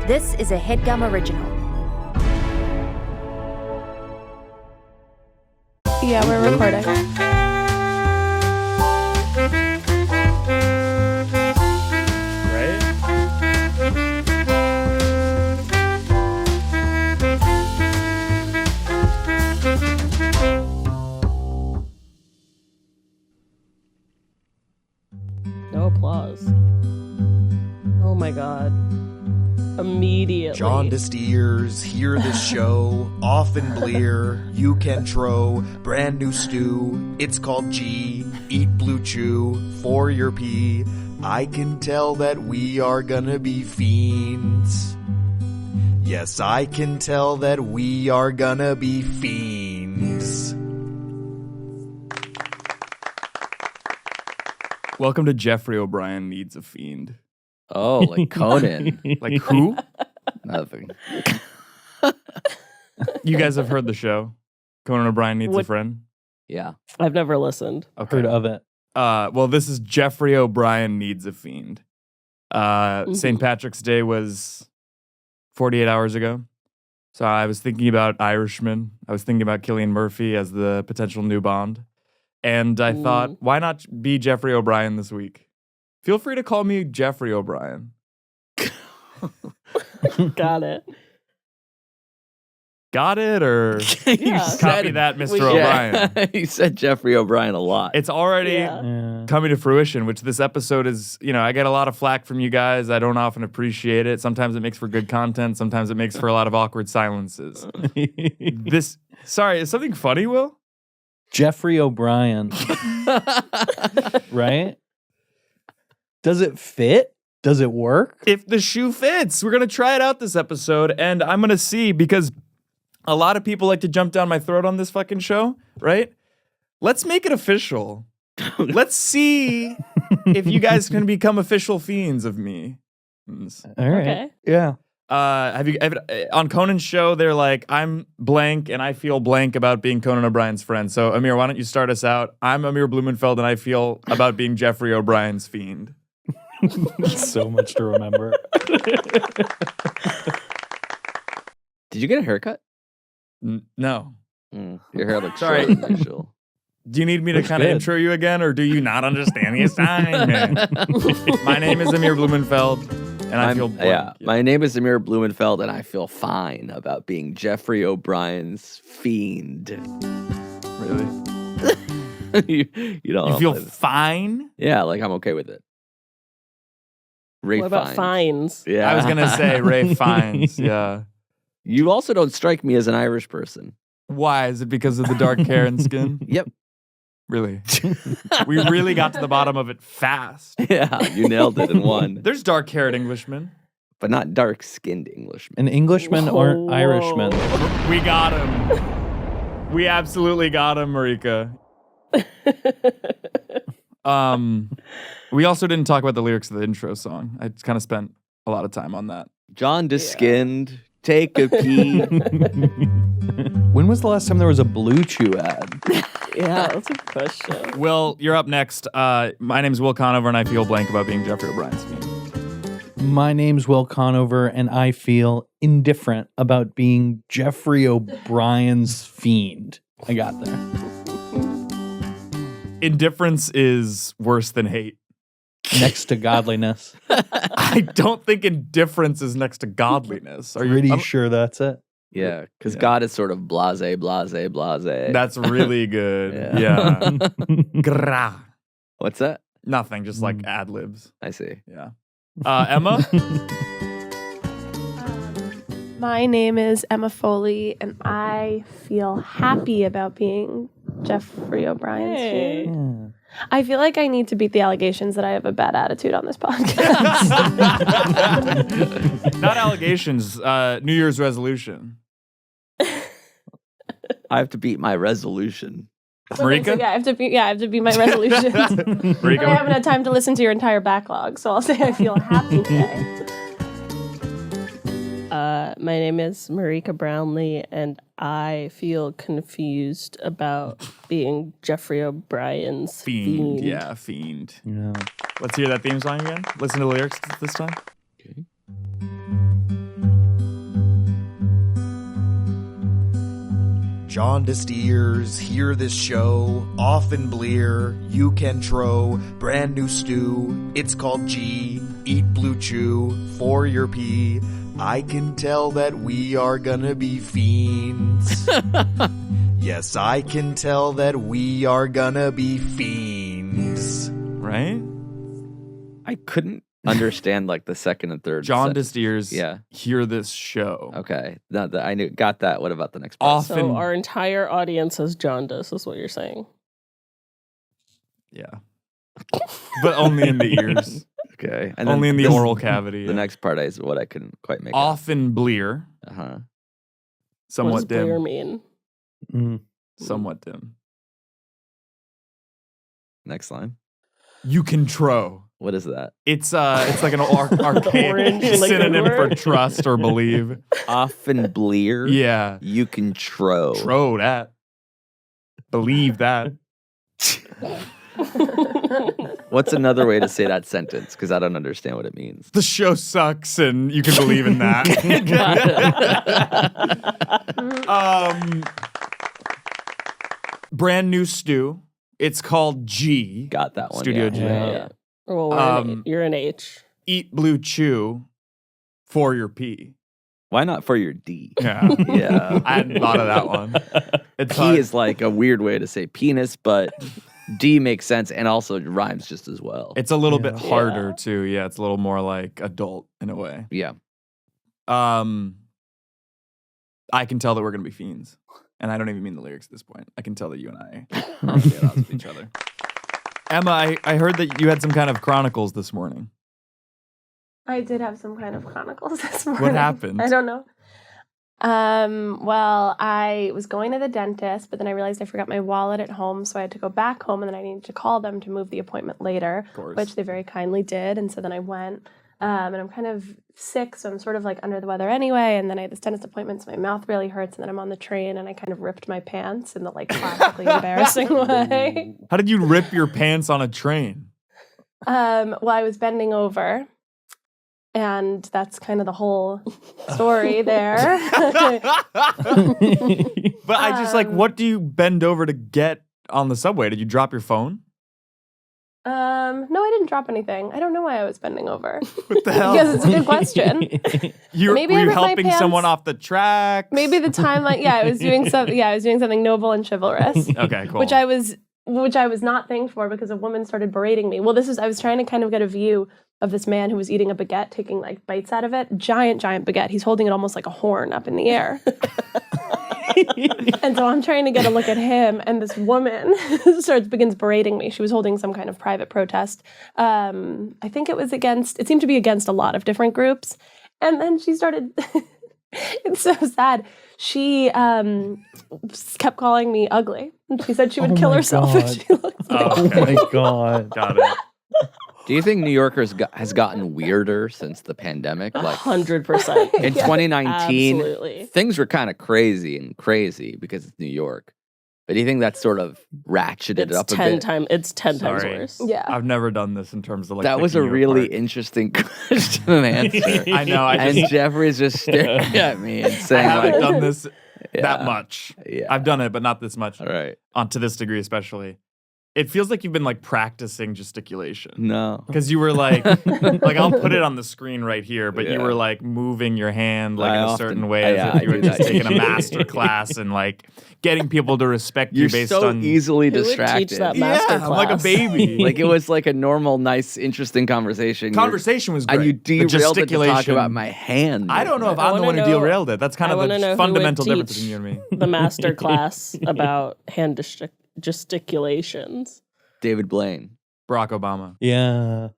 This is a Headgum original. Yeah, we're recording. No applause. Oh my god. Immediately. Jaundiced ears, hear the show, often blear, you can tro, brand new stew, it's called G, eat blue chew, for your pee, I can tell that we are gonna be fiends. Yes, I can tell that we are gonna be fiends. Welcome to Geoffrey O'Brien Needs a Fiend. Oh, like Conan. Like who? Nothing. You guys have heard the show. Conan O'Brien Needs a Friend. Yeah. I've never listened. Okay. Heard of it. Well, this is Geoffrey O'Brien Needs a Fiend. St. Patrick's Day was 48 hours ago. So I was thinking about Irishmen. I was thinking about Cillian Murphy as the potential new Bond. And I thought, why not be Geoffrey O'Brien this week? Feel free to call me Geoffrey O'Brien. Got it. Got it? Or Yeah. copy that, Mr. O'Brien. You said Geoffrey O'Brien a lot. It's already Yeah. coming to fruition, which this episode is, I get a lot of flack from you guys. I don't often appreciate it. Sometimes it makes for good content. Sometimes it makes for a lot of awkward silences. Sorry, is something funny, Will? Geoffrey O'Brien. Right? Does it fit? Does it work? If the shoe fits, we're going to try it out this episode, and I'm going to see, because a lot of people like to jump down my throat on this fucking show, right? Let's make it official. Let's see if you guys can become official fiends of me. All right. Okay. Yeah. Have you on Conan's show? They're like, I'm blank and I feel blank about being Conan O'Brien's friend. So Amir, why don't you start us out? I'm Amir Blumenfeld and I feel about being Geoffrey O'Brien's fiend. So much to remember. Did you get a haircut? No. Your hair looks Sorry. shorter than usual. Do you need me to Looks kind of good. intro you again, or do you not understand the assignment? My name is Amir Blumenfeld, and I feel blank. My name is Amir Blumenfeld, and I feel fine about being Geoffrey O'Brien's fiend. Really? you don't. You feel fine? Yeah, like I'm okay with it. Ray What about Fiennes. fines? Yeah, I was gonna say Ray Fiennes. Yeah. You also don't strike me as an Irish person. Why? Is it because of the dark hair and skin? Yep. Really? We really got to the bottom of it fast. Yeah, you nailed it in one. There's dark-haired Englishmen. But not dark-skinned Englishmen. And Englishmen aren't Irishmen. We got him. We absolutely got him, Marika. We also didn't talk about the lyrics of the intro song. I kind of spent a lot of time on that. Jaundiced-skinned, take a pee. When was the last time there was a Blue Chew ad? Yeah, that's a good question. Will, you're up next. My name's Will Conover, and I feel blank about being Geoffrey O'Brien's fiend. My name's Will Conover, and I feel indifferent about being Geoffrey O'Brien's fiend. I got there. Indifference is worse than hate. Next to godliness. I don't think indifference is next to godliness. Are you Pretty sure that's it. Yeah, because God is sort of blase, blase, blase. That's really good. Yeah. Yeah. Gra. What's that? Nothing, just like ad libs. I see. Yeah. Emma? My name is Emma Foley, and I feel happy about being Geoffrey O'Brien's Hey. fiend. I feel like I need to beat the allegations that I have a bad attitude on this podcast. Not allegations, New Year's resolution. I have to beat my resolution. Marika? Yeah, I have to beat my resolutions. Marika? I haven't had time to listen to your entire backlog, so I'll say I feel happy today. My name is Marika Brownlee, and I feel confused about being Geoffrey O'Brien's fiend. Yeah, fiend. Yeah. Let's hear that theme song again. Listen to the lyrics this time. Okay. Jaundiced ears, hear this show, often blear, you can tro, brand new stew, it's called G, eat blue chew, for your pee, I can tell that we are gonna be fiends. Yes, I can tell that we are gonna be fiends. Right? I couldn't understand like the second and third. Jaundiced ears Yeah. hear this show. Okay. I got that. What about the next part? Often. So our entire audience has jaundice, is what you're saying. Yeah. But only in the ears. Okay. And Only in the this- oral cavity. The next part is what I couldn't quite make out. Often blear. Uh-huh. What Somewhat does blear dim. mean? Mm. Somewhat dim. Next line. You can tro. What is that? It's like an archaic orange liquid synonym for word. trust or believe. Often blear. Yeah. You can tro. Tro that. Believe that. What's another way to say that sentence? Because I don't understand what it means. The show sucks and you can believe in that. Brand new stew. It's called G. Got that one. Studio yeah. G. Yeah. Well, you're an H. Eat blue chew for your P. Why not for your D? Yeah. Yeah. I hadn't thought of that one. It's P is like a weird way to say penis, but D makes sense and also rhymes just as well. It's a little bit Yeah. harder too. Yeah, it's a little more like adult in a way. Yeah. I can tell that we're gonna be fiends. And I don't even mean the lyrics at this point. I can tell that you and I are on the odds with each other. Emma, I heard that you had some kind of chronicles this morning. I did have some kind of chronicles this morning. What happened? I don't know. Well, I was going to the dentist, but then I realized I forgot my wallet at home, so I had to go back home, and then I needed to call them to move the appointment later, Of course. which they very kindly did. And so then I went, and I'm kind of sick, so I'm sort of like under the weather anyway. And then I had this dentist appointment, so my mouth really hurts. And then I'm on the train, and I kind of ripped my pants in the like classically embarrassing way. How did you rip your pants on a train? Well, I was bending over. And that's kind of the whole story there. But I just like, what do you bend over to get on the subway? Did you drop your phone? No, I didn't drop anything. I don't know why I was bending over. What the hell? Because it's a good question. Were Maybe I you ripped my helping pants. someone off the tracks? Maybe the timeline. Yeah, I was doing something noble and chivalrous, Okay, cool. which I was not thanked for because a woman started berating me. Well, I was trying to kind of get a view of this man who was eating a baguette, taking like bites out of it. Giant baguette. He's holding it almost like a horn up in the air. And so I'm trying to get a look at him, and this woman begins berating me. She was holding some kind of private protest. I think it seemed to be against a lot of different groups. And then she started, it's so sad. She kept calling me ugly. And she said she would kill my herself God. if she looked at Oh me. my God. Got it. Do you think New Yorkers has gotten weirder since the pandemic? Like 100%. in 2019, Absolutely. things were kind of crazy because it's New York. But do you think that's sort of ratcheted It's up a 10 bit? times. It's 10 times Sorry. worse. Yeah. I've never done this in terms of like. That was a picking you really apart. interesting question and answer. I know. And Jeffrey's just staring at me and I saying, haven't like, done this Yeah. that much. Yeah. I've done it, but not this much. All right. To this degree, especially. It feels like you've been like practicing gesticulation. No. Because you were like I'll put it on the screen right here, but you Yeah. were like moving your hand like I in a often- certain way yeah, as if you I were do just that. taking a master class and like getting people to respect you You're based so on easily Who would distracted. teach that Yeah, master I'm like a class? baby. Like it was like a normal, nice, interesting conversation. Conversation was great. And you The derailed it to talk gesticulation- about my hand. I don't know if movement. I'm the one who wanna know- derailed it. That's kind I of wanna know the who fundamental would difference teach between you and me. The master class about hand gesticulations. David Blaine. Barack Obama. Yeah.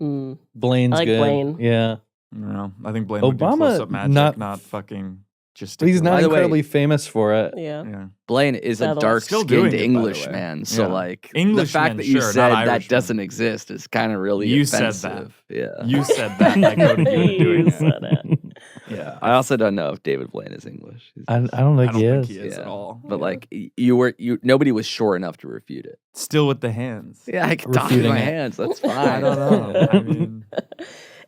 Mm. Blaine's I like good. Blaine. Yeah. I don't know. I think Blaine would do Obama, close-up magic, not- not fucking just. But he's not By the way- incredibly famous for it. Yeah. Yeah. Blaine is a Still dark-skinned doing it, by the English way. man. So, Yeah. like, the Englishmen, fact that you sure, said not that Irishmen. doesn't exist is kind of really You said offensive. Yeah. You said that. I quoted you into doing You it. said it. Yeah. I also don't know if David Blaine is English. I don't I think don't he think is. he is Yeah. at all. But like nobody was sure enough to refute it. Still with the hands. Yeah, I can talk with Refuting my it. hands. That's fine. I don't know. I mean, you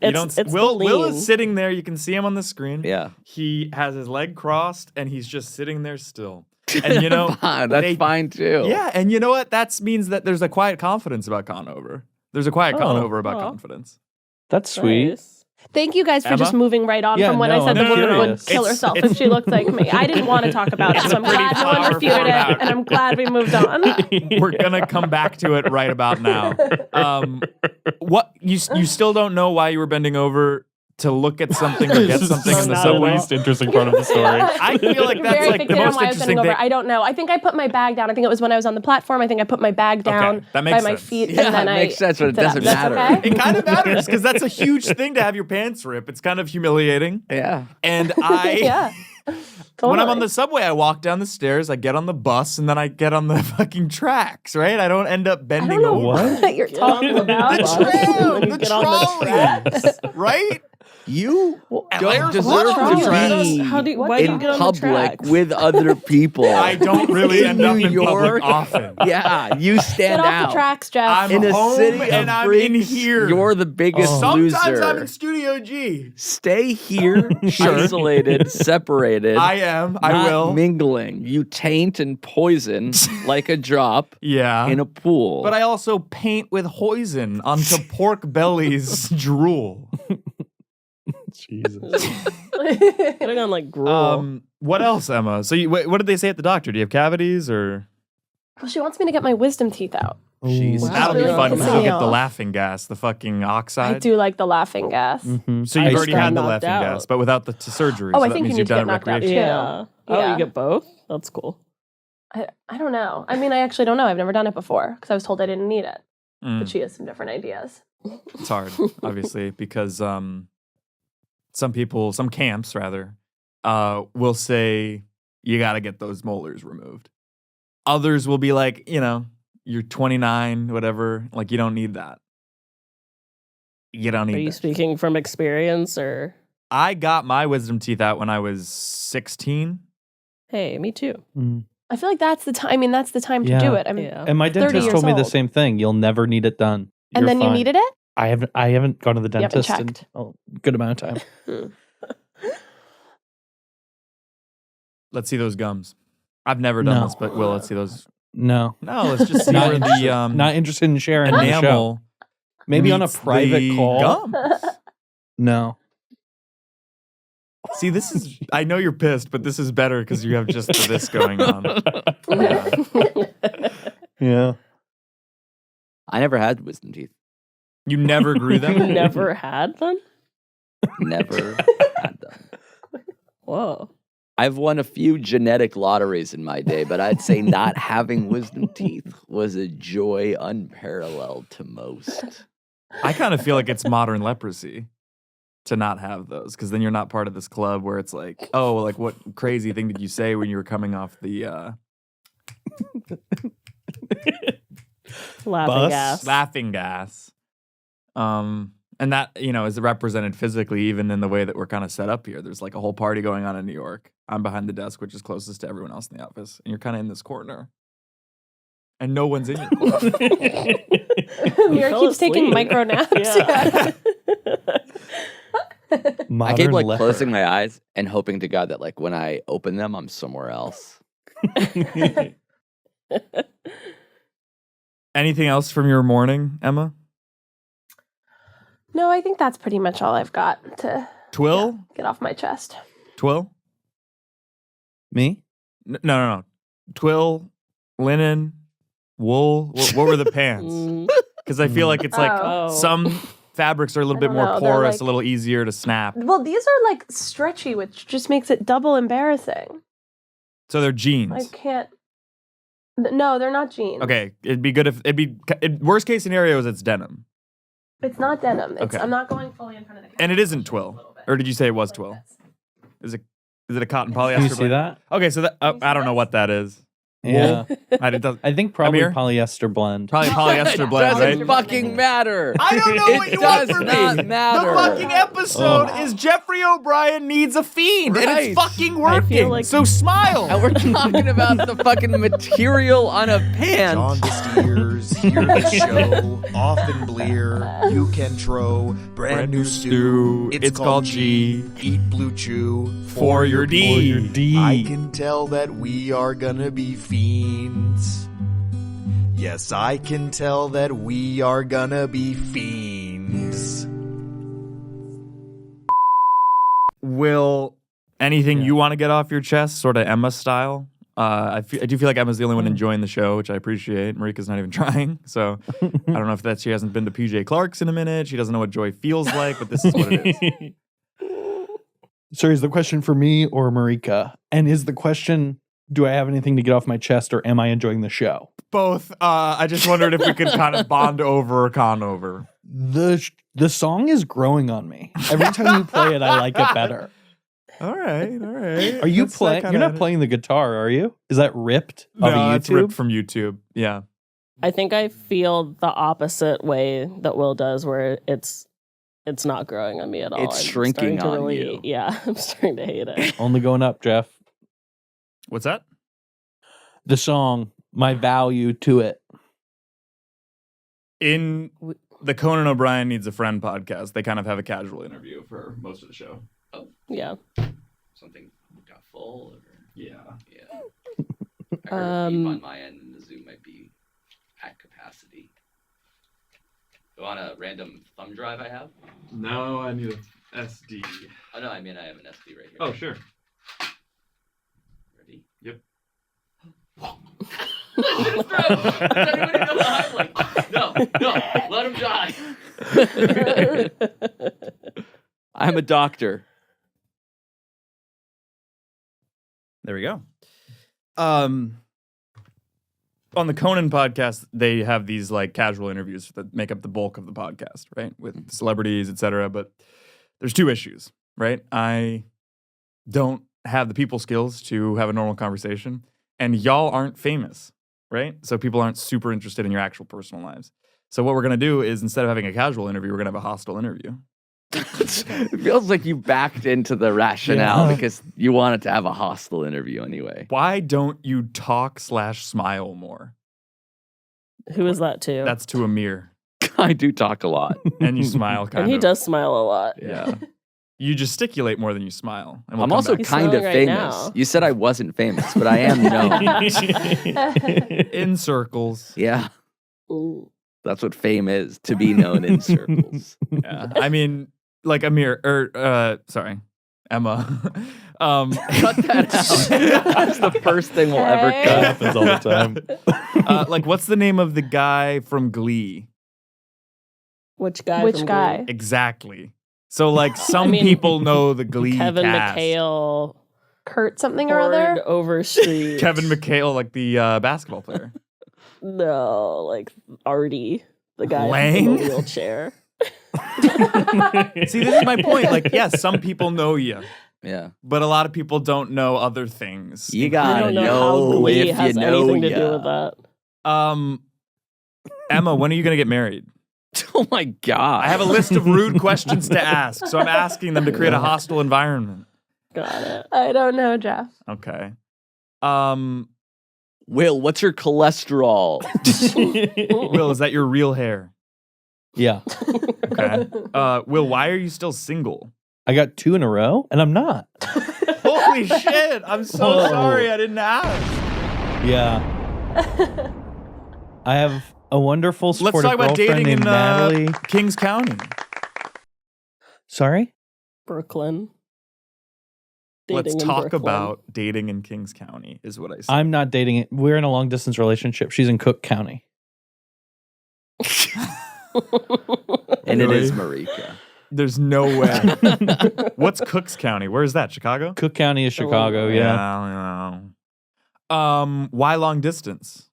It's, don't. it's Will the Will lean. is sitting there. You can see him on the screen. Yeah. He has his leg crossed and he's just sitting there still. And you know, Fine, that's fine too. Yeah, and you know what? That means that there's a quiet confidence about Conover. There's a quiet Conover about confidence. That's sweet. Nice. Thank you guys for Emma? just moving right on Yeah, from when I no, said I'm the woman curious. would kill herself if she looked like me. I didn't want to talk about it, so I'm pretty glad no one flower refuted it, forward. and I'm glad we moved on. We're gonna come back to it right about now. What you still don't know why you were bending over to look at something or get something in the not subway? at all. least interesting part of the story. I feel like that's Very like the fixated on most why I was interesting bending thing. over. I don't know. I think I put my bag down. I think it was when I was on the platform. I think I put my bag down that by makes my sense. feet, Yeah, and then it makes sense, but it picked up. doesn't That's matter. okay? It kind of matters because that's a huge thing to have your pants rip. It's kind of humiliating. Yeah. And I, Yeah. Totally. when I'm on the subway, I walk down the stairs, I get on the bus, and then I get on the fucking tracks, right? I don't end up I bending don't know over. what you're talking about. The Bus, tram, and then you the get on the trolleys, right? You And don't there's deserve one to on be why do you in get on the public tracks? with other people. I don't really In end up New in York. public often. Yeah, you Get stand off out. the tracks, Jeff. I'm in a home city and of I'm in freaks, here. You're the biggest Sometimes loser. I'm in Studio G. Stay here, isolated, separated. I am. I not will. mingling. You taint and poison like a drop Yeah. in a pool. But I also paint with hoisin onto pork belly's drool. Jesus. Putting on like gruel. What else, Emma? So, what did they say at the doctor? Do you have cavities or? Well, she wants me to get my wisdom teeth out. Jesus. Wow. That'll be really fun pissing because you'll me get the off. laughing gas, the fucking oxide. I do like the laughing gas. Mhm. So you've I already had the knocked laughing out. gas, but without the surgery. Oh, so I that think you means need you've to done get it knocked out, recreationally. Yeah. Oh, Yeah. you get both? That's cool. I don't know. I mean, I actually don't know. I've never done it before because I was told I didn't need it. Mm. But she has some different ideas. It's hard, obviously, because some camps rather, will say you got to get those molars removed. Others will be like, you're 29, whatever. Like, you don't need that. You don't need Are you that. speaking from experience or? I got my wisdom teeth out when I was 16. Hey, me too. Mm. I feel like that's the time. I mean, that's the time to do Yeah. it. I mean, Yeah. And my 30 dentist years told me the old. same thing. You'll never need it done. and You're then you fine. needed it? I haven't gone to the You haven't dentist in checked. a good amount of time. Let's see those gums. I've never done No. this, but let's see those. No. No, let's just see Not where the Not interested in sharing on the show. enamel Maybe on a meets private the call. gum. No. See, this is. I know you're pissed, but this is better because you have just this going on. Yeah. I never had wisdom teeth. You never grew You them. never had them? Never had them. Whoa. I've won a few genetic lotteries in my day, but I'd say not having wisdom teeth was a joy unparalleled to most. I kind of feel like it's modern leprosy to not have those because then you're not part of this club where it's like, oh, like what crazy thing did you say when you were coming off the Laughing Bus? gas. laughing gas? And that, is represented physically even in the way that we're kind of set up here. There's like a whole party going on in New York. I'm behind the desk, which is closest to everyone else in the office. And you're kind of in this corner. And no one's in your corner. Amir fell keeps taking asleep. micro naps. Yeah. I keep like leper. closing my eyes and hoping to God that like when I open them, I'm somewhere else. Anything else from your morning, Emma? No, I think that's pretty much all I've got to Twill? get off my chest. Twill? Me? No. Twill, linen, wool. What were the pants? Mm. Because I feel like it's like Oh. some fabrics are a little I bit don't more know, they're porous, like- a little easier to snap. Well, these are like stretchy, which just makes it double embarrassing. So they're jeans. I can't. No, they're not jeans. Okay, it'd be good if worst case scenario is it's denim, It's not denim. It's, Okay. I'm not going fully in front of the camera. and it isn't I'll show you a twill. little bit. Or did you say it was Like twill? this. Is it a cotton polyester? Can you see blend? that? Okay, so that Can you see I don't know this? what that is. Yeah. I think probably Amir? polyester blend. Probably polyester blend, Doesn't right? fucking matter. I don't know what It you want does from not me. matter. The fucking episode is Geoffrey O'Brien Needs a Fiend, and Right. it's fucking I feel working. like- So smile. And we're talking about the fucking material on a pant. Jaundiced ears, hear the show, often blear, you can tro, brand new stew, it's called G, eat blue chew, For your D. For your D. I can tell that we are gonna be fiends. Yes, I can tell that we are gonna be fiends. Will anything you want to get off your chest, sort of Emma style? I do feel like Emma's the only one enjoying the show, which I appreciate. Marika's not even trying, so I don't know if that's she hasn't been to PJ Clark's in a minute. She doesn't know what joy feels like, but this is what it is. So is the question for me or Marika? And is the question, do I have anything to get off my chest or am I enjoying the show? Both. I just wondered if we could kind of bond over or con over. The song is growing on me. Every time you play it, I like it better. All right. Are you That's playing? kinda You're not playing the guitar, are you? Is that ripped off No, of it's ripped YouTube? from YouTube. Yeah. I think I feel the opposite way that Will does, where it's not growing on me at all. It's I'm shrinking starting to on you. Yeah, I'm starting to hate it. Only going up, Jeff. What's that? The song, my value to it. In the Conan O'Brien Needs a Friend podcast, they kind of have a casual interview for most of the show. Yeah. Something got full. Or... Yeah. I heard a beep on my end, and the Zoom might be at capacity. You want a random thumb drive I have? No, I need a SD. Oh, no, I mean I have an SD right here. Oh, sure. Ready? Yep. Bro, does anybody know the highlight? No, let him die. I'm a doctor. There we go. On the Conan podcast, they have these like casual interviews that make up the bulk of the podcast, right? With celebrities, etc. But there's two issues, right? I don't have the people skills to have a normal conversation, and y'all aren't famous, right? So people aren't super interested in your actual personal lives. So what we're gonna do is instead of having a casual interview, we're gonna have a hostile interview. It feels like you backed into the rationale Yeah. because you wanted to have a hostile interview anyway. Why don't you talk/smile more? Who is that to? That's to Amir. I do talk a lot. And you smile kind of. and he does smile a lot. Yeah. You gesticulate more than you smile. And we'll I'm come also back. He's kind of smiling right famous. now. You said I wasn't famous, but I am known. in circles. Yeah, Ooh. that's what fame is, to be known in circles. Yeah. I mean, like Amir, sorry, Emma. Cut that out. That's the first thing we'll ever Hey. That cut. happens all the time. Like, what's the name of the guy from Glee? Which guy? Which from guy? Glee? Exactly. So, like, some mean, people know the Glee Kevin cast. McHale. Kurt something or other? Poured Overstreet. Kevin McHale, like the basketball player. No, like Artie, the guy Lang? in the wheelchair. See, this is my point. Like, yes, some people know you, Yeah. but a lot of people don't know other things. You I gotta don't know how know Glee if you has know anything to do ya. with that. Emma, when are you going to get married? Oh my God. I have a list of rude questions to ask, so I'm asking them to create a hostile environment. Got it. I don't know, Jeff. Okay. Will, what's your cholesterol? Will, is that your real hair? Yeah. Okay. Will, why are you still single? I got 2 in a row and I'm not. Holy shit! I'm so Whoa. sorry I didn't ask. Yeah. I have a wonderful Let's supportive talk about girlfriend dating named in Natalie. Kings County. Sorry? Brooklyn. Let's Dating in talk Brooklyn. about dating in Kings County, is what I said. I'm not dating it. We're in a long distance relationship. She's in Cook County. And it Really? is Marika. There's no way. What's Cooks County? Where is that? Chicago? Cook County is Chicago, yeah. Why long distance?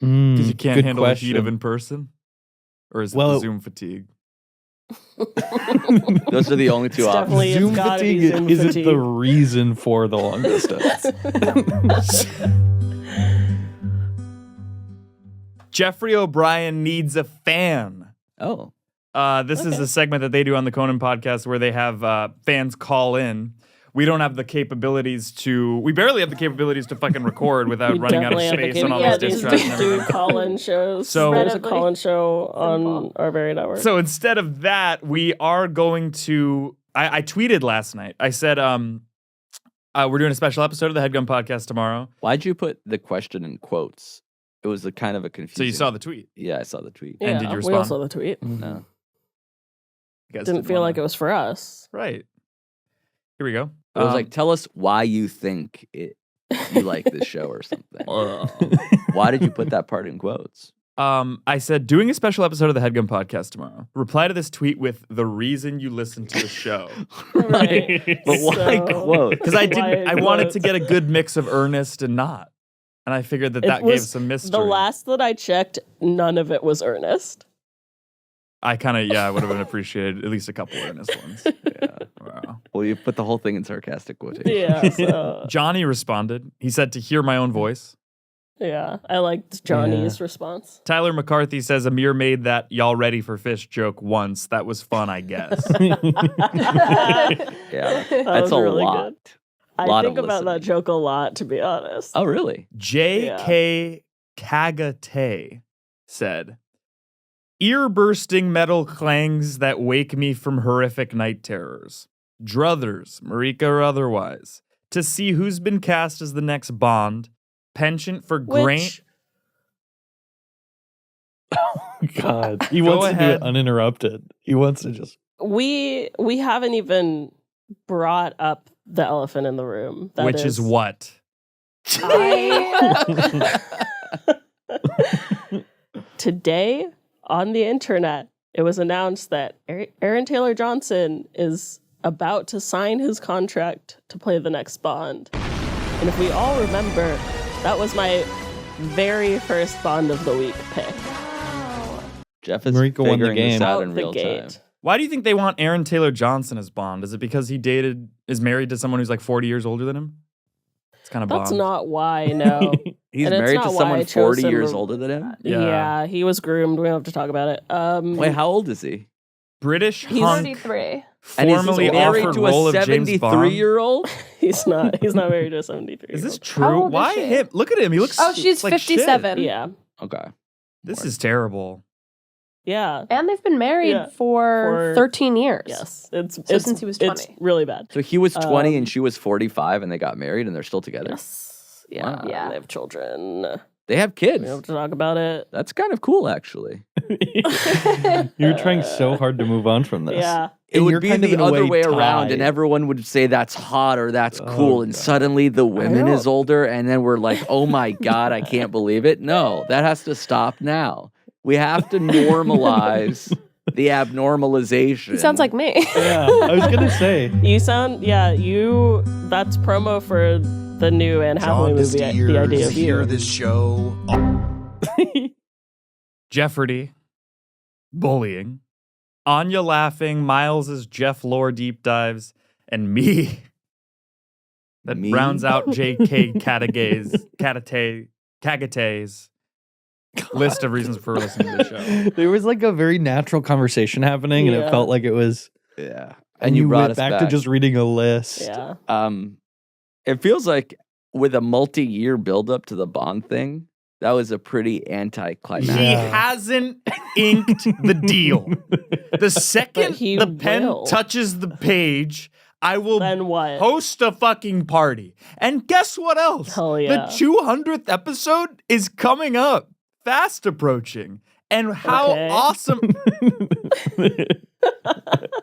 Mm, Because you can't good handle the heat of question. in person? Or is it Well- the Zoom fatigue? Those are the only two It's options. definitely- Zoom it's gotta be fatigue Zoom isn't fatigue. the reason for the long distance. Geoffrey O'Brien Needs a Fan. Oh. This is a segment that they do on the Conan podcast where they have fans call in. We don't have the capabilities we barely have the capabilities to fucking record without running out of space on all those disc drives and do everything. call-in shows. So- There's a call-in show on our very network. So instead of that, we are going to. I tweeted last night. I said, we're doing a special episode of the Headgum podcast tomorrow. Why'd you put the question in quotes? It was a kind of a confusing. So you saw the tweet. Yeah, I saw the tweet. yeah, and did you we respond? all saw the tweet. No. You guys Didn't feel like it was for us. Right. Here we go. It was like, tell us why you think you like this show or something. Why did you put that part in quotes? I said, doing a special episode of the Headgum podcast tomorrow. Reply to this tweet with the reason you listen to the show. Right. But why quote? Because I wanted to get a good mix of earnest and not. And I figured that gave was some mystery. The last that I checked, none of it was earnest. I kind of, I would have appreciated at least a couple earnest ones. Yeah. Wow. Well, you put the whole thing in sarcastic quotation. Yeah, so, Johnny responded. He said to hear my own voice. yeah, I liked Johnny's response. Tyler McCarthy says Amir made that y'all ready for fish joke once. That was fun, I guess. Yeah, That that's was a really lot. good. I think about that joke a lot, to be honest. Oh, really? J.K. Kagate said, ear-bursting metal clangs that wake me from horrific night terrors. Druthers, Marika or otherwise, to see who's been cast as the next Bond. Penchant for grain. Which, God, he Go wants to do ahead. it uninterrupted. He wants to just. we haven't even brought up the elephant in the room. That Which is what? Today on the internet, it was announced that Aaron Taylor Johnson is about to sign his contract to play the next Bond. And if we all remember, that was my very first Bond of the Week pick. Jeff is Marika won the figuring this game. out Out in the real time. gate. Why do you think they want Aaron Taylor Johnson as Bond? Is it because he is married to someone who's like 40 years older than him? It's kind of That's Bond. not why, no. He's And it's married not to why someone I chose 40 him. years older than him? Yeah. He was groomed. We don't have to talk about it. Wait, how old is he? British He's hunk 33. And is formerly he married offered to role a of James Bond. 73-year-old? He's not married to a 73. Is this How true? old is Why she? him? Look at him. He looks Oh, she's like shit. 57. Yeah. Okay. This is terrible. Yeah. And they've been married Yeah. for For- 13 years. Yes. It's since he was 20. It's really bad. So he was 20 Um, and she was 45 and they got married and they're still together? Yes. Yeah. Wow. Yeah. They have children. They have We kids. don't have to talk about it. That's kind of cool, actually. You're trying so hard to move on from this. Yeah. It And would you're be kind of the in a other way way around, tied. and everyone would say that's hot or that's Oh, cool, and God. suddenly the women is don't- older, and then we're like, oh my God, I can't believe it. No, that has to stop now. We have to normalize the abnormalization. He sounds like me. Yeah, I was gonna say. That's promo for the new Anne Hathaway John movie, The Idea Steers of hear You. this show. Jeopardy, bullying, Anya laughing, Miles's Jeff lore deep dives, and me. That Me? rounds out J.K. Kagate's list of reasons for listening to the show. There was like a very natural conversation happening, and it Yeah. felt like it was. Yeah. And you brought went us back to just reading a list. Yeah. It feels like with a multi-year buildup to the Bond thing, that was a pretty anticlimactic. He Yeah. hasn't inked the deal. The second But he the pen will. touches the page, I will Then what? host a fucking party. And guess what else? Hell yeah. The 200th episode is coming up, fast approaching. And how Okay. awesome.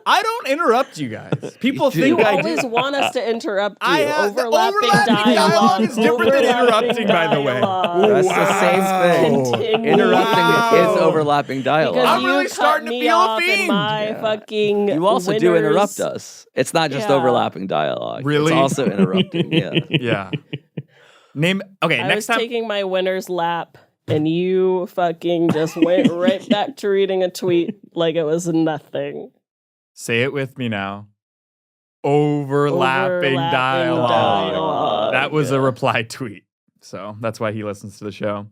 I don't interrupt you guys. People do. think You I always do. want us to interrupt you. I have overlapping dialogue dialogue. is different than Overlapping interrupting, by the way. dialogue. That's the same thing. Continue. Interrupting Wow. is overlapping dialogue. Because I'm you really cut starting to me feel a off in fiend. my Yeah. fucking You also do winners. interrupt us. It's not just Yeah. overlapping dialogue. Really? It's also interrupting. Yeah. Yeah. Okay, I next was time. taking my winner's lap, and you fucking just went right back to reading a tweet like it was nothing. Say it with me now. Overlapping dialogue. That was a reply tweet. So that's why he listens to the show.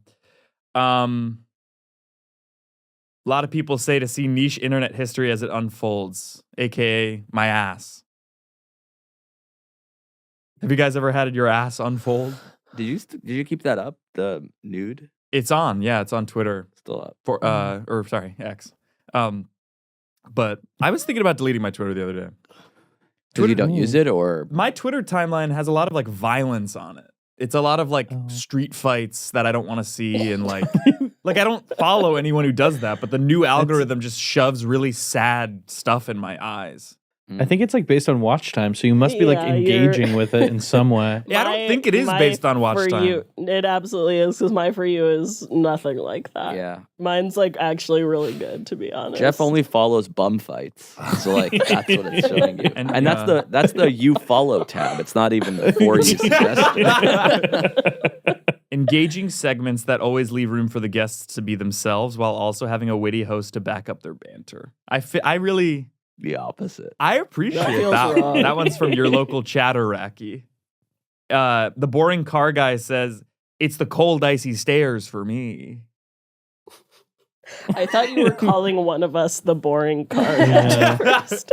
A lot of people say to see niche internet history as it unfolds, aka my ass. Have you guys ever had your ass unfold? Did you keep that up? The nude It's on, yeah, it's on Twitter still up? or sorry, X. But I was thinking about deleting my Twitter the other day. Because you don't use it, or My Twitter timeline has a lot of like violence on it. It's a lot of like street fights that I don't want to see, and like I don't follow anyone who does that, but the new algorithm just shoves really sad stuff in my eyes. I think it's like based on watch time, so you must be like Yeah, engaging with it in some way. Yeah, I don't think it is based on watch For time. You, it absolutely is, because my For You is nothing like that. yeah. Mine's like actually really good, to be honest. Jeff only follows bum fights, so like that's what it's showing you, And, and that's the you follow tab. It's not even the for you suggested. Engaging segments that always leave room for the guests to be themselves while also having a witty host to back up their banter. I really... The opposite. I appreciate feels that. wrong. That one's from your local chatteraki. The boring car guy says, it's the cold, icy stairs for me. I thought you were calling one of us the boring car Yeah. guy first.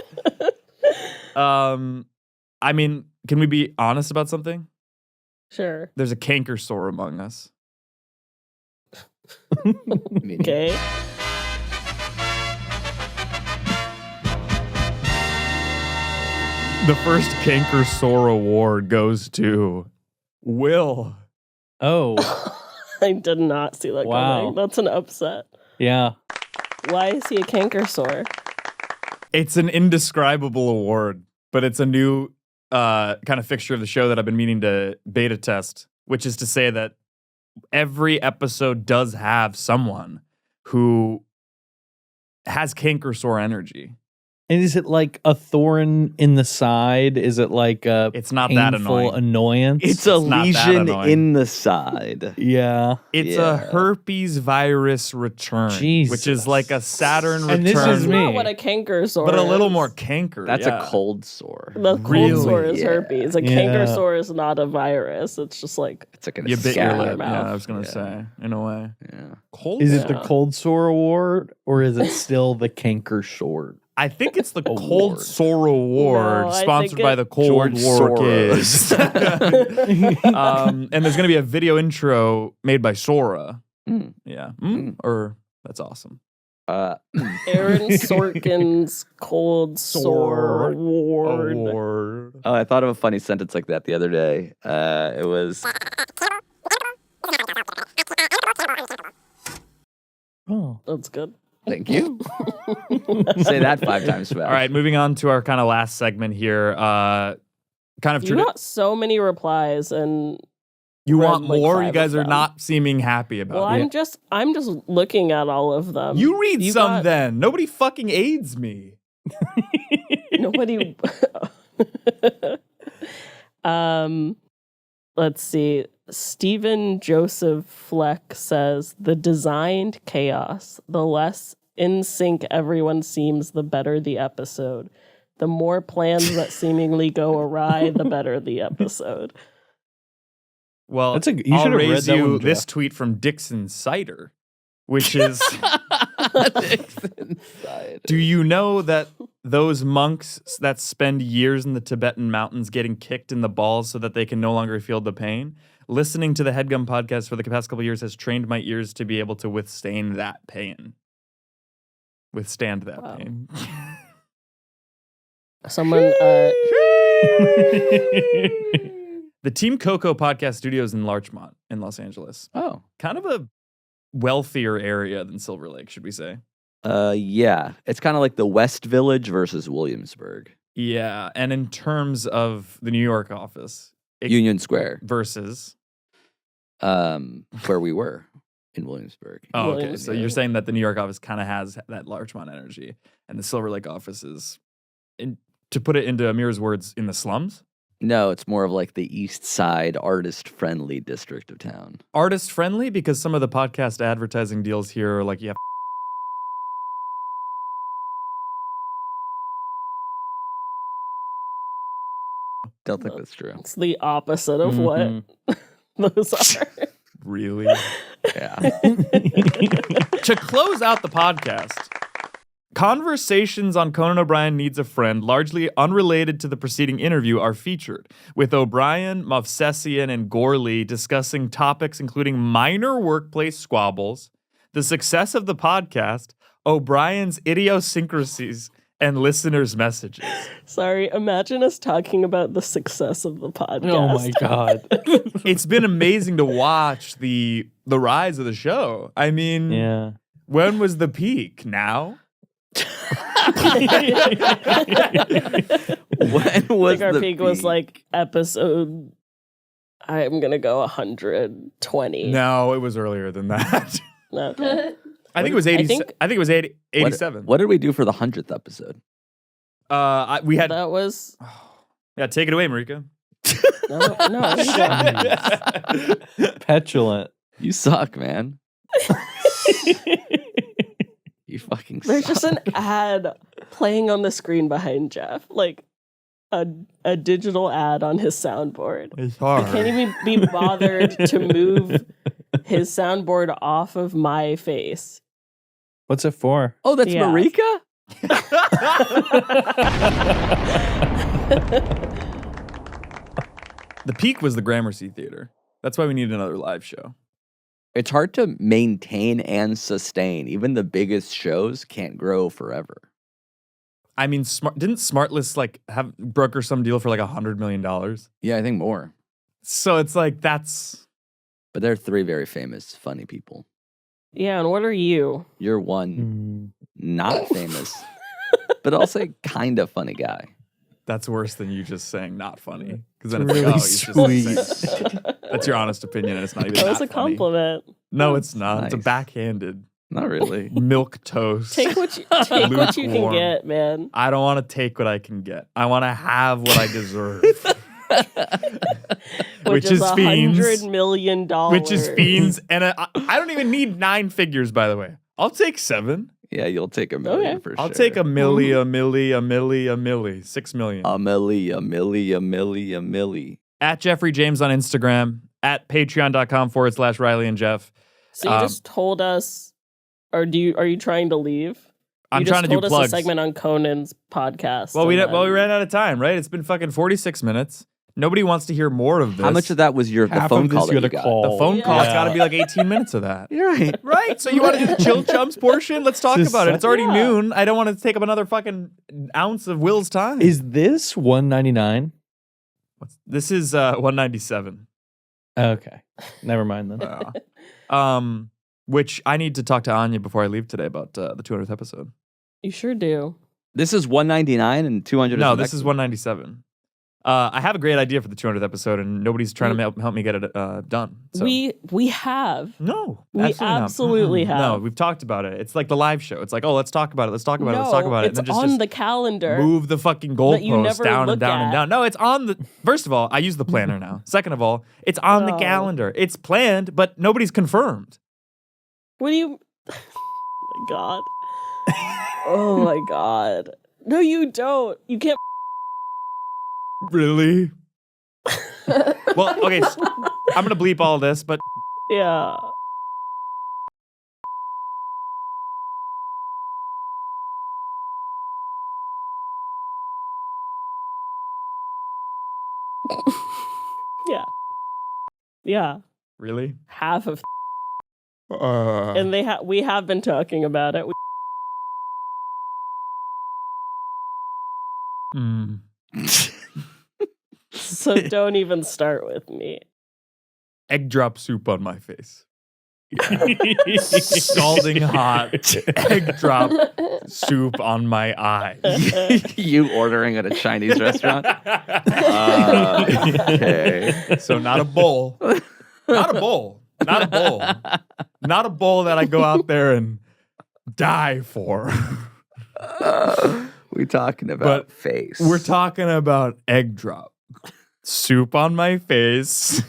I mean, can we be honest about something? Sure. There's a canker sore among us. I mean, Okay. The first canker sore award goes to Will. Oh, I did not see that Wow. coming. That's an upset. yeah. Why is he a canker sore? It's an indescribable award, but it's a new kind of fixture of the show that I've been meaning to beta test, which is to say that every episode does have someone who has canker sore energy. And is it like a thorn in the side? Is it like a It's not that painful annoying. annoyance? it's a not that lesion annoying. in the side. yeah. It's Yeah. a herpes virus return, which is like a Saturn And return, this That's is not me. what a canker sore but a little is. more canker. That's yeah. a cold sore. The cold Really? sore is Yeah. herpes. A Yeah. canker sore is not a virus. It's just like It's like an You bit your Scar lip. mouth. Yeah, I was gonna Yeah. say, in a way. Yeah. Cold. Is it the Yeah. cold sore award or is it still the canker sore? I think it's the Award. Cold Sore Award, No, I sponsored think by it- the Cold George War Soros. kids. And there's going to be a video intro made by Sora. Mm. Yeah. Mm. Or that's awesome. Aaron Sorkin's cold sore award. Oh, I thought of a funny sentence like that the other day. It was Oh. That's good. thank you. Say that 5 times fast. All right, moving on to our kind of last segment here. Kind of You got so many replies, and you read, want like, more? 5 You guys of are them. not seeming happy about well, it. I'm just looking at all of them. You read You some got- then. Nobody fucking aids me. Nobody. Let's see. Stephen Joseph Fleck says the designed chaos. The less in sync everyone seems, the better the episode. The more plans that seemingly go awry, the better the episode. Well, That's you I'll should have read raise that you one, this Jeff. tweet from Dixon Cider, which is, do you know that those monks that spend years in the Tibetan mountains getting kicked in the balls so that they can no longer feel the pain? Listening to the Headgum podcast for the past couple of years has trained my ears to be able to withstand that pain. Withstand that Wow. pain. Someone, The Team Coco podcast studios in Larchmont in Los Angeles. Oh. Kind of a wealthier area than Silver Lake, should we say? Yeah. It's kind of like the West Village versus Williamsburg. Yeah, and in terms of the New York office Union Square, versus where we were in Williamsburg. oh, okay. Williams, So yeah. you're saying that the New York office kind of has that Larchmont energy, and the Silver Lake office is, to put it into Amir's words, in the slums. No, it's more of like the East Side artist-friendly district of town. Artist friendly, because some of the podcast advertising deals here are like you have. Don't think that's true. it's the opposite of Mhm. what those are. Really? Yeah. To close out the podcast, conversations on Conan O'Brien Needs a Friend, largely unrelated to the preceding interview, are featured, with O'Brien, Movsesian, and Gorley discussing topics including minor workplace squabbles, the success of the podcast, O'Brien's idiosyncrasies, and listeners' messages. Sorry, imagine us talking about the success of the podcast. Oh my god. It's been amazing to watch the rise of the show. I mean, Yeah. when was the peak? Now? When I was think our the peak was like episode, I'm going to go 120. No, it was earlier than that. No. I think it was 80. I think it was 80, What- 87. What did we do for the 100th episode? We had. That was, Yeah, take it away, Marika. no, you don't. Petulant. You suck, man. You fucking There's suck. just an ad playing on the screen behind Geoff, like a digital ad on his soundboard. It's I hard. can't even be bothered to move his soundboard off of my face. What's it for? Oh, that's Yeah. Marika? The peak was the Gramercy Theater. That's why we need another live show. It's hard to maintain and sustain. Even the biggest shows can't grow forever. I mean, didn't Smartless like have broker some deal for like $100 million? Yeah, I think more. So it's like that's But they're three very famous, funny people. Yeah, and what are you? You're one not famous, but also kind of funny guy. that's worse than you just saying not funny. Because then It's it's really like, oh, he's just sweet. that's your honest opinion, and it's not even That was that a funny. compliment. No, it's not. It's a Nice. backhanded Not really. milk toast. Take what you can Lukewarm. get, man. I don't want to take what I can get. I want to have what I deserve. Which is Fiends. $100 million. Which is Fiends. And I don't even need 9 figures, by the way. I'll take 7. Yeah, you'll take $1 million Okay. for sure. I'll take a milli, a milli, a milli, a milli. 6 million. a milli, a milli, a milli, a milli. At Geoffrey James on Instagram. At patreon.com/Riley and Jeff. So you just told us, or are you trying to leave? I'm you trying just to do told us plugs. a segment on Conan's podcast. Well, we and then- ran out of time, right? It's been fucking 46 minutes. Nobody wants to hear more of this. How much of that was the Half phone of this call that you you gotta got? call. The phone call has Yeah. got to be like 18 minutes of that. You're right. Right? So you want to do the chill chumps portion? Let's talk Just about it. It's already yeah. noon. I don't want to take up another fucking ounce of Will's time. Is this $199? This is 197. Okay. Never mind then. Which I need to talk to Anya before I leave today about the 200th episode. You sure do. This is 199 and 200 No, the this next is one. 197. I have a great idea for the 200th episode, and nobody's trying to help me get it done. So. We have. No, We not. absolutely have. No, we've talked about it. It's like the live show. It's like, oh, let's talk about it. Let's talk about it. Let's talk about it. It's And then on the calendar. move the fucking that you goalposts never down and look down and at. down. No, it's on the. First of all, I use the planner now. Second of all, it's on the Oh. calendar. It's planned, but nobody's confirmed. What do you? Oh my god. Oh my god. No, you don't. You can't. Really? Well, okay. I'm gonna bleep all this, but Yeah. Yeah. Yeah. really. Half of and we have been talking about it. Mm. So don't even start with me. Egg drop soup on my face. Scalding hot egg drop soup on my eye. You ordering at a Chinese restaurant? Okay. So not a bowl. Not a bowl. Not a bowl. Not a bowl that I go out there and die for. We talking about But face. We're talking about egg drop. Soup on my face.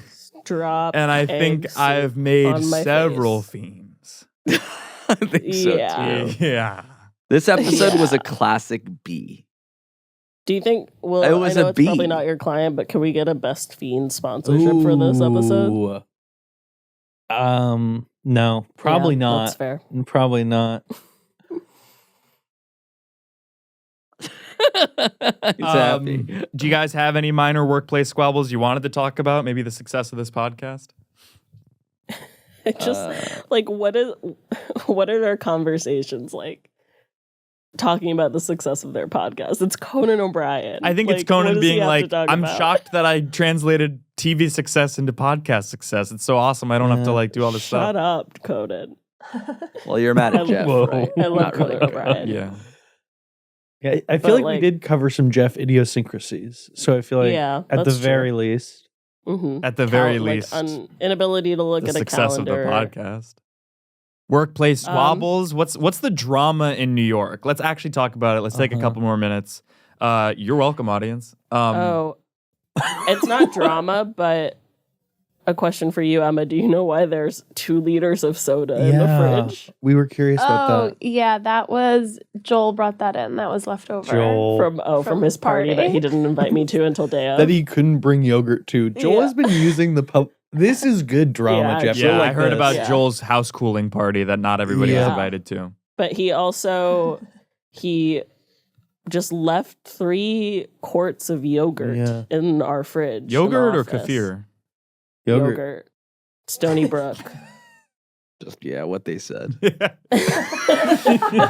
Drop. And I think egg soup I've made on my several face. fiends. I think so Yeah. too. Yeah. This episode was Yeah. a classic B. Do you think? Well, It was I know a it's probably B. not your client, but can we get a Best Fiend sponsorship for this episode? Ooh. No, probably Yeah, not. That's fair. Probably not. He's happy. Do you guys have any minor workplace squabbles you wanted to talk about? Maybe the success of this podcast? Just like what are their conversations like? Talking about the success of their podcast. It's Conan O'Brien. I think Like, it's what Conan does he being have to like, talk I'm about? shocked that I translated TV success into podcast success. It's so awesome. I don't have to like do all this Shut stuff. up, Conan. Well, you're mad at Geoff, Whoa. right? I love Not Conan really. O'Brien. Yeah. Yeah, I feel But, like we like- did cover some Geoff idiosyncracies. So I feel like Yeah, at the that's true. very least. Mm-hmm. At the very Like, least, inability to look the at a success of the calendar. podcast. Workplace squabbles. What's the drama in New York? Let's actually talk about it. Let's take a couple more minutes. You're welcome, audience. It's not drama, but a question for you, Emma. Do you know why there's 2 liters of soda in the fridge? We were curious about Oh, that. yeah, that was Joel brought that in. That was left over. Joel. From his party that he didn't invite me to until day of. That he couldn't bring yogurt to. Joel Yeah. has been using the pub. This is good drama, Yeah, Jeff. Yeah, Like I heard this. about Yeah. Joel's house cooling party that not everybody was Yeah. invited to. But he also he just left 3 quarts of yogurt Yeah. in our fridge. in the Yogurt or office. kefir? Yogurt. Stony Brook. Just what they said.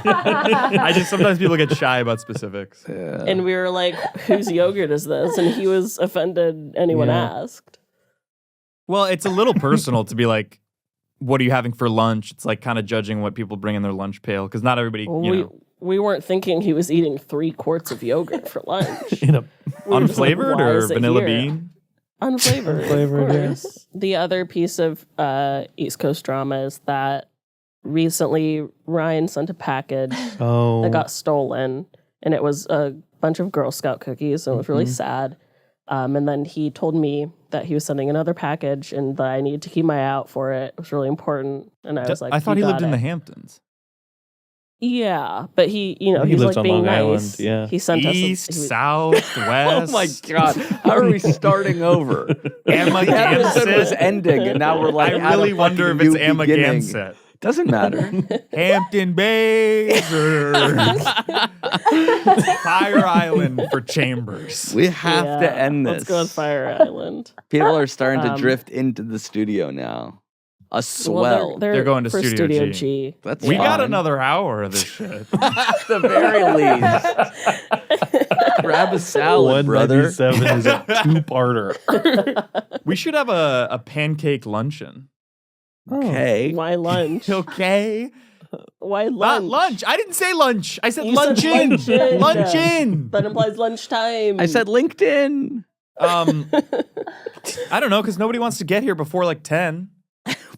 I just sometimes people get shy about specifics. Yeah. And we were like, whose yogurt is this? And he was offended anyone Yeah. asked. Well, it's a little personal to be like, what are you having for lunch? It's like kind of judging what people bring in their lunch pail because not everybody, Well, you know, we weren't thinking he was eating 3 quarts of yogurt for lunch. In a We were just like, unflavored why or is it vanilla here? bean. Unflavored, Unflavored, of yeah. course. The other piece of East Coast drama is that recently Ryan sent a package oh. that got stolen, and it was a bunch of Girl Scout cookies, and it was really sad. And then he told me that he was sending another package and that I needed to keep my eye out for it. It was really important. And I was like, I thought "You he lived got in the it." Hamptons. Yeah, but he, He he's lives like on being Long nice. Island, yeah. He sent East, us a, south, west. Oh my God! How are we starting over? Emma The episode was Gansett. ending, and now we're like, I really wonder if it's Emma Gansett. Doesn't matter. Hampton Bays or Fire Island for Chambers. We have to end this. Let's go with Fire Island. People are starting to Um, drift into the studio now. A Well, swell. They're going to for Studio G. G. That's We got fine. another hour of this shit. At the very least. Grab a salad, brother. 197 is a 2-parter. We should have a pancake luncheon. Okay. Why lunch? Okay. Why lunch? Not lunch. I didn't say lunch. I said You said luncheon. luncheon. Luncheon. That implies lunchtime. I said LinkedIn. I don't know because nobody wants to get here before like 10.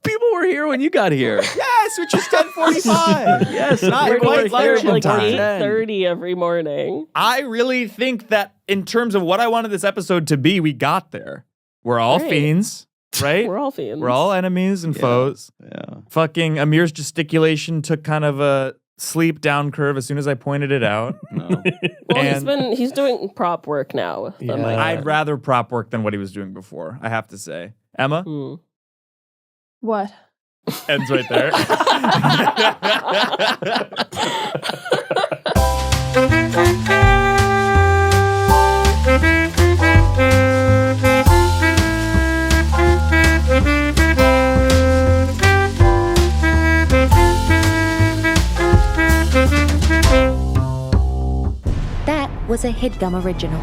People were here when you got here. Yes, which is 10:45. Yes, Not We're quite like here luncheon at like time. 8:30 every morning. I really think that in terms of what I wanted this episode to be, we got there. We're all Right. fiends, right? We're all fiends. We're all enemies and foes. Yeah. Fucking Amir's gesticulation took kind of a sleep down curve as soon as I pointed it out. No. Well, he's doing prop work now with the Yeah. mic. I'd rather prop work than what he was doing before, I have to say. Emma Hmm. What? ends right there. That was a Headgum original.